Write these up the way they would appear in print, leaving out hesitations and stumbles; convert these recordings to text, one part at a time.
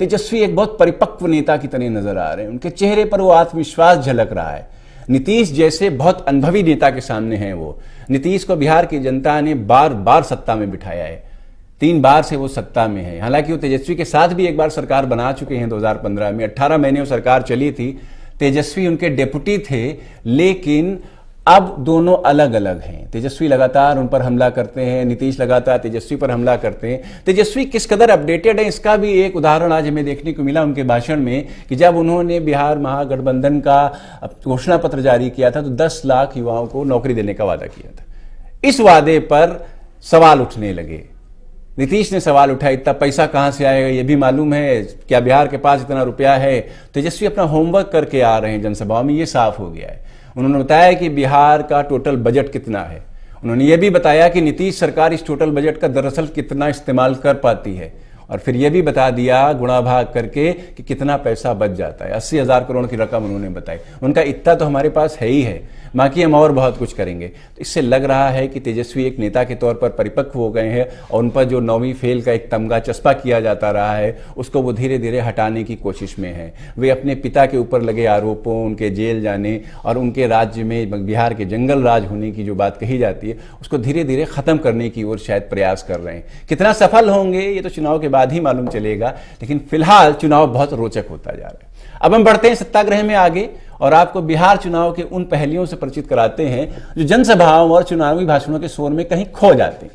तेजस्वी एक बहुत परिपक्व नेता की तरह नजर आ रहे हैं, उनके चेहरे पर वो आत्मविश्वास झलक रहा है। नीतीश जैसे बहुत अनुभवी नेता के सामने हैं वो। नीतीश को बिहार की जनता ने बार बार सत्ता में बिठाया है, 3 बार से वो सत्ता में है। हालांकि वो तेजस्वी के साथ भी एक बार सरकार बना चुके हैं 2015 में, 18 महीने वो सरकार चली थी, तेजस्वी उनके डेपुटी थे, लेकिन अब दोनों अलग अलग हैं। तेजस्वी लगातार उन पर हमला करते हैं, नीतीश लगातार तेजस्वी पर हमला करते हैं। तेजस्वी किस कदर अपडेटेड है इसका भी एक उदाहरण आज हमें देखने को मिला उनके भाषण में, कि जब उन्होंने बिहार महागठबंधन का घोषणा पत्र जारी किया था तो 10 लाख युवाओं को नौकरी देने का वादा किया था। इस वादे पर सवाल उठने लगे। नीतीश ने सवाल उठाया, इतना पैसा कहां से आएगा, ये भी मालूम है क्या बिहार के पास इतना रुपया है। तेजस्वी अपना होमवर्क करके आ रहे हैं जनसभाओं में, ये साफ हो गया है। उन्होंने बताया कि बिहार का टोटल बजट कितना है। उन्होंने ये भी बताया कि नीतीश सरकार इस टोटल बजट का दरअसल कितना इस्तेमाल कर पाती है, और फिर यह भी बता दिया गुणा भाग करके कि कितना पैसा बच जाता है। 80,000 करोड़ की रकम उन्होंने बताई। उनका इतना तो हमारे पास है ही है, बाकी हम और बहुत कुछ करेंगे। तो इससे लग रहा है कि तेजस्वी एक नेता के तौर पर परिपक्व हो गए हैं, और उन पर जो 9वीं फेल का एक तमगा चस्पा किया जाता रहा है उसको वो धीरे धीरे हटाने की कोशिश में है। वे अपने पिता के ऊपर लगे आरोपों, उनके जेल जाने और उनके राज्य में बिहार के जंगल राज होने की जो बात कही जाती है उसको धीरे धीरे खत्म करने की ओर शायद प्रयास कर रहे हैं। कितना सफल होंगे ये तो चुनाव के बाद ही मालूम चलेगा, लेकिन फिलहाल चुनाव बहुत रोचक होता जा रहा है। अब हम बढ़ते हैं सत्याग्रह में आगे और आपको बिहार चुनाव के उन पहलुओं से परिचित कराते हैं जो जनसभाओं और चुनावी भाषणों के शोर में कहीं खो जाते हैं।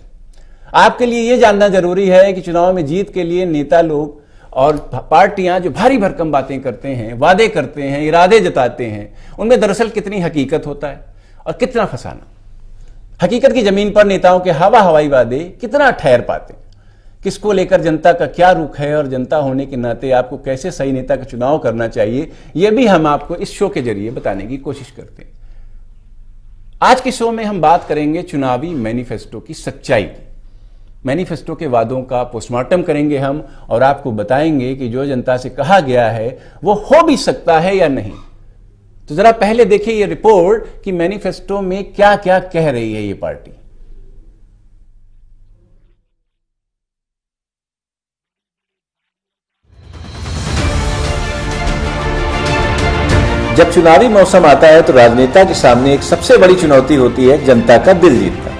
आपके लिए यह जानना जरूरी है कि चुनाव में जीत के लिए नेता लोग और पार्टियां जो भारी भरकम बातें करते हैं, वादे करते हैं, इरादे जताते हैं, उनमें दरअसल कितनी हकीकत होता है और कितना फसाना। हकीकत की जमीन पर नेताओं के हवाई वादे कितना ठहर पाते हैं, किसको लेकर जनता का क्या रुख है और जनता होने के नाते आपको कैसे सही नेता का चुनाव करना चाहिए, यह भी हम आपको इस शो के जरिए बताने की कोशिश करते हैं। आज के शो में हम बात करेंगे चुनावी मैनिफेस्टो की सच्चाई की। मैनिफेस्टो के वादों का पोस्टमार्टम करेंगे हम और आपको बताएंगे कि जो जनता से कहा गया है वो हो भी सकता है या नहीं। तो जरा पहले देखिए ये रिपोर्ट कि मैनिफेस्टो में क्या क्या कह रही है ये पार्टी। जब चुनावी मौसम आता है तो राजनेता के सामने एक सबसे बड़ी चुनौती होती है जनता का दिल जीतना,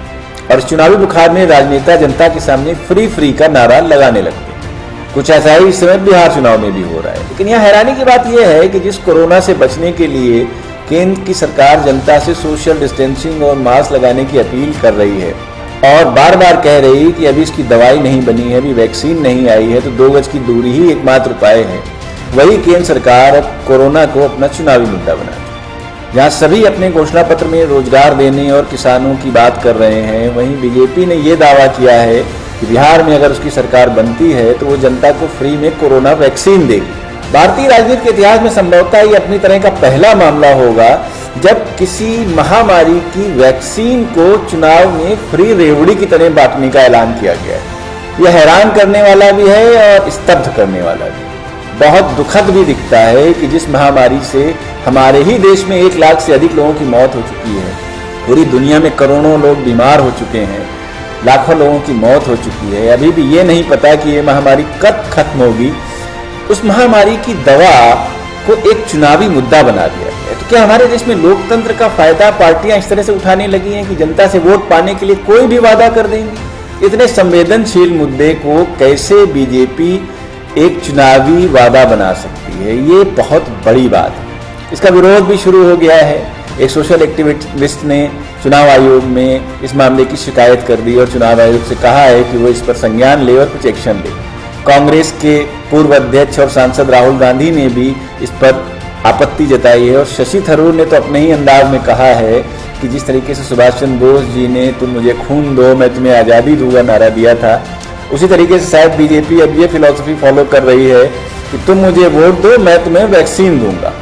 और इस चुनावी बुखार में राजनेता जनता के सामने फ्री का नारा लगाने लगते हैं। कुछ ऐसा ही इस समय बिहार चुनाव में भी हो रहा है। लेकिन यहाँ हैरानी की बात यह है कि जिस कोरोना से बचने के लिए केंद्र की सरकार जनता से सोशल डिस्टेंसिंग और मास्क लगाने की अपील कर रही है और बार बार कह रही कि अभी इसकी दवाई नहीं बनी है, अभी वैक्सीन नहीं आई है, तो 2 गज की दूरी ही एकमात्र उपाय है, वही केंद्र सरकार अब कोरोना को अपना चुनावी मुद्दा बना दी। जहां सभी अपने घोषणा पत्र में रोजगार देने और किसानों की बात कर रहे हैं, वहीं बीजेपी ने यह दावा किया है कि बिहार में अगर उसकी सरकार बनती है तो वो जनता को फ्री में कोरोना वैक्सीन देगी। भारतीय राजनीति के इतिहास में संभवतः ये अपनी तरह का पहला मामला होगा जब किसी महामारी की वैक्सीन को चुनाव में फ्री रेवड़ी की तरह बांटने का ऐलान किया गया है। यह हैरान करने वाला भी है और स्तब्ध करने वाला भी। बहुत दुखद भी दिखता है कि जिस महामारी से हमारे ही देश में 1 लाख से अधिक लोगों की मौत हो चुकी है, पूरी दुनिया में करोड़ों लोग बीमार हो चुके हैं, लाखों लोगों की मौत हो चुकी है, अभी भी ये नहीं पता कि ये महामारी कब खत्म होगी। उस महामारी की दवा को एक चुनावी मुद्दा बना दिया गया। तो क्या हमारे देश में लोकतंत्र का फायदा पार्टियां इस तरह से उठाने लगी हैं कि जनता से वोट पाने के लिए कोई भी वादा कर देंगी? इतने संवेदनशील मुद्दे को कैसे बीजेपी एक चुनावी वादा बना सकती है, ये बहुत बड़ी बात है। इसका विरोध भी शुरू हो गया है। एक सोशल एक्टिविस्ट ने चुनाव आयोग में इस मामले की शिकायत कर दी और चुनाव आयोग से कहा है कि वो इस पर संज्ञान ले और कुछ एक्शन ले। कांग्रेस के पूर्व अध्यक्ष और सांसद राहुल गांधी ने भी इस पर आपत्ति जताई है और शशि थरूर ने तो अपने ही अंदाज में कहा है कि जिस तरीके से सुभाष चंद्र बोस जी ने तुम मुझे खून दो मैं तुम्हें आज़ादी दूंगा नारा दिया था, उसी तरीके से शायद बीजेपी अब ये फिलॉसफी फॉलो कर रही है कि तुम मुझे वोट दो मैं तुम्हें वैक्सीन दूंगा।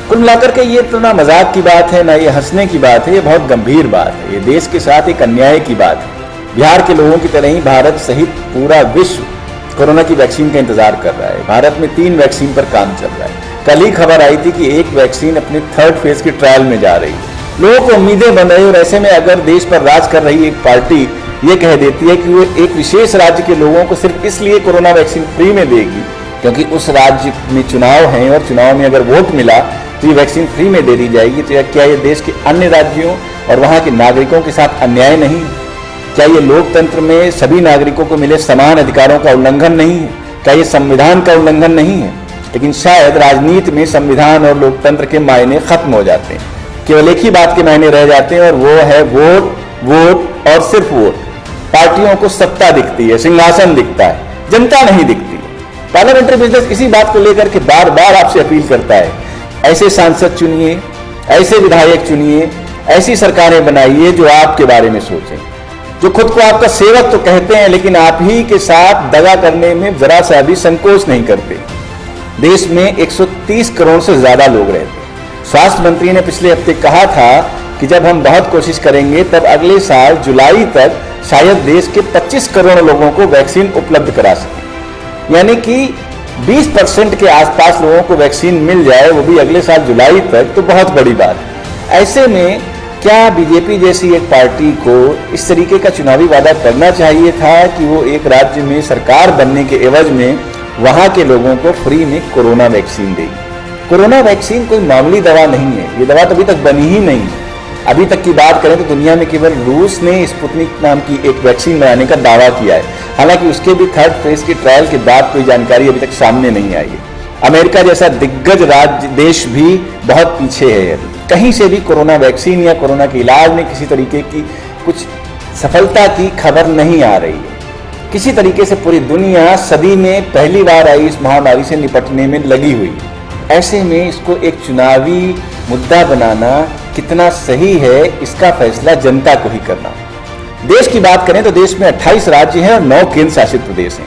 कुल मिलाकर के ये तो ना मजाक की बात है ना ये हंसने की बात है, ये बहुत गंभीर बात है। ये देश के साथ एक अन्याय की बात है। बिहार के लोगों की तरह ही भारत सहित पूरा विश्व कोरोना की वैक्सीन का इंतजार कर रहा है। भारत में 3 वैक्सीन पर काम चल रहा है। कल ही खबर आई थी कि एक वैक्सीन अपने 3rd फेज के ट्रायल में जा रही है। लोगों को उम्मीदें बन रही और ऐसे में अगर देश पर राज कर रही एक पार्टी ये कह देती है कि वो एक विशेष राज्य के लोगों को सिर्फ इसलिए कोरोना वैक्सीन फ्री में देगी क्योंकि उस राज्य में चुनाव हैं और चुनाव में अगर वोट मिला तो ये वैक्सीन फ्री में दे दी जाएगी। तो क्या ये देश के अन्य राज्यों और वहाँ के नागरिकों के साथ अन्याय नहीं है? क्या ये लोकतंत्र में सभी नागरिकों को मिले समान अधिकारों का उल्लंघन नहीं है? क्या ये संविधान का उल्लंघन नहीं है? लेकिन शायद राजनीति में संविधान और लोकतंत्र के मायने खत्म हो जाते हैं, केवल एक ही बात के मायने रह जाते हैं और वो है वोट, वोट और सिर्फ वोट। पार्टियों को सत्ता दिखती है, सिंहासन दिखता है, जनता नहीं दिखती है। पार्लियामेंट्री बिजनेस इसी बात को लेकर के बार बार आपसे अपील करता है, ऐसे सांसद चुनिए, ऐसे विधायक चुनिए, ऐसी सरकारें बनाइए जो आपके बारे में सोचें, जो खुद को आपका सेवक तो कहते हैं लेकिन आप ही के साथ दगा करने में जरा सा भी संकोच नहीं करते। देश में 130 करोड़ से ज्यादा लोग रहते हैं। स्वास्थ्य मंत्री ने पिछले हफ्ते कहा था कि जब हम बहुत कोशिश करेंगे तब अगले साल जुलाई तक शायद देश के 25 करोड़ लोगों को वैक्सीन उपलब्ध करा सकें, यानी कि 20% के आसपास लोगों को वैक्सीन मिल जाए, वो भी अगले साल जुलाई तक, तो बहुत बड़ी बात है। ऐसे में क्या बीजेपी जैसी एक पार्टी को इस तरीके का चुनावी वादा करना चाहिए था कि वो एक राज्य में सरकार बनने के एवज में वहां के लोगों को फ्री में कोरोना वैक्सीन देगी? कोरोना वैक्सीन कोई मामूली दवा नहीं है, ये दवा तो अभी तक बनी ही नहीं है। अभी तक की बात करें तो दुनिया में केवल रूस ने स्पुतनिक नाम की एक वैक्सीन बनाने का दावा किया है, हालांकि उसके भी 3rd फेज के ट्रायल के बाद कोई जानकारी अभी तक सामने नहीं आई है। अमेरिका जैसा दिग्गज राज्य देश भी बहुत पीछे है। कहीं से भी कोरोना वैक्सीन या कोरोना के इलाज में किसी तरीके की कुछ सफलता की खबर नहीं आ रही है। किसी तरीके से पूरी दुनिया सदी में पहली बार आई इस महामारी से निपटने में लगी हुई। ऐसे में इसको एक चुनावी मुद्दा बनाना कितना सही है, इसका फैसला जनता को ही करना। देश की बात करें तो देश में 28 राज्य हैं और 9 केंद्र शासित प्रदेश हैं।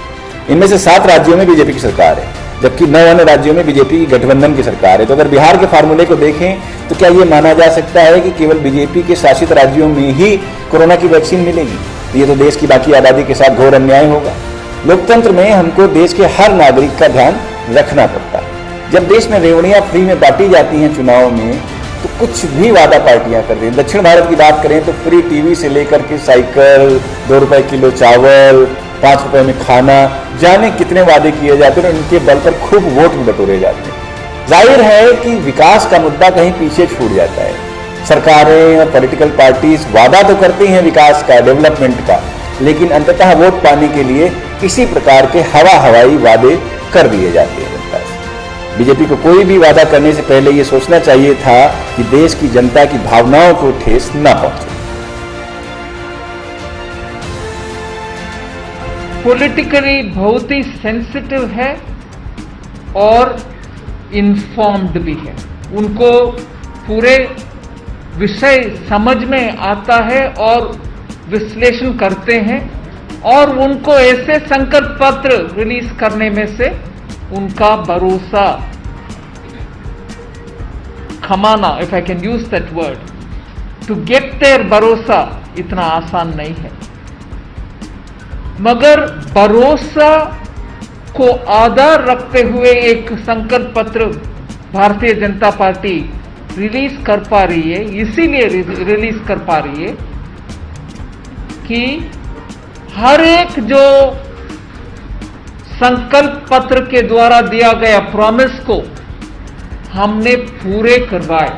इनमें से 7 राज्यों में बीजेपी की सरकार है, जबकि 9 अन्य राज्यों में बीजेपी की गठबंधन की सरकार है। तो अगर बिहार के फार्मूले को देखें तो क्या ये माना जा सकता है कि केवल बीजेपी के शासित राज्यों में ही कोरोना की वैक्सीन मिलेगी? ये तो देश की बाकी आबादी के साथ घोर अन्याय होगा। लोकतंत्र में हमको देश के हर नागरिक का ध्यान रखना पड़ता है। जब देश में रेवड़ियां फ्री में बांटी जाती हैं चुनाव में, तो कुछ भी वादा पार्टियां कर रही हैं। दक्षिण भारत की बात करें तो फ्री टीवी से लेकर के साइकिल, 2 रुपए किलो चावल, 5 रुपए में खाना, जाने कितने वादे किए जाते हैं और उनके बल पर खूब वोट भी बटोरे जाते हैं। जाहिर है कि विकास का मुद्दा कहीं पीछे छूट जाता है। सरकारें और पॉलिटिकल पार्टीज वादा तो करती हैं विकास का, डेवलपमेंट का, लेकिन अंततः वोट पाने के लिए इसी प्रकार के हवाई वादे कर दिए जाते हैं जनता से। बीजेपी को कोई भी वादा करने से पहले ये सोचना चाहिए था कि देश की जनता की भावनाओं को ठेस न पहुंचे। पॉलिटिकली बहुत ही सेंसिटिव है और इन्फॉर्म्ड भी है। उनको पूरे विषय समझ में आता है और विश्लेषण करते हैं और उनको ऐसे संकल्प पत्र रिलीज करने में से उनका भरोसा खमाना, if I can use that word, to get there भरोसा इतना आसान नहीं है। मगर भरोसा को आधार रखते हुए एक संकल्प पत्र भारतीय जनता पार्टी रिलीज कर पा रही है, इसीलिए रिलीज कर पा रही है कि हर एक जो संकल्प पत्र के द्वारा दिया गया प्रॉमिस को हमने पूरे करवाए।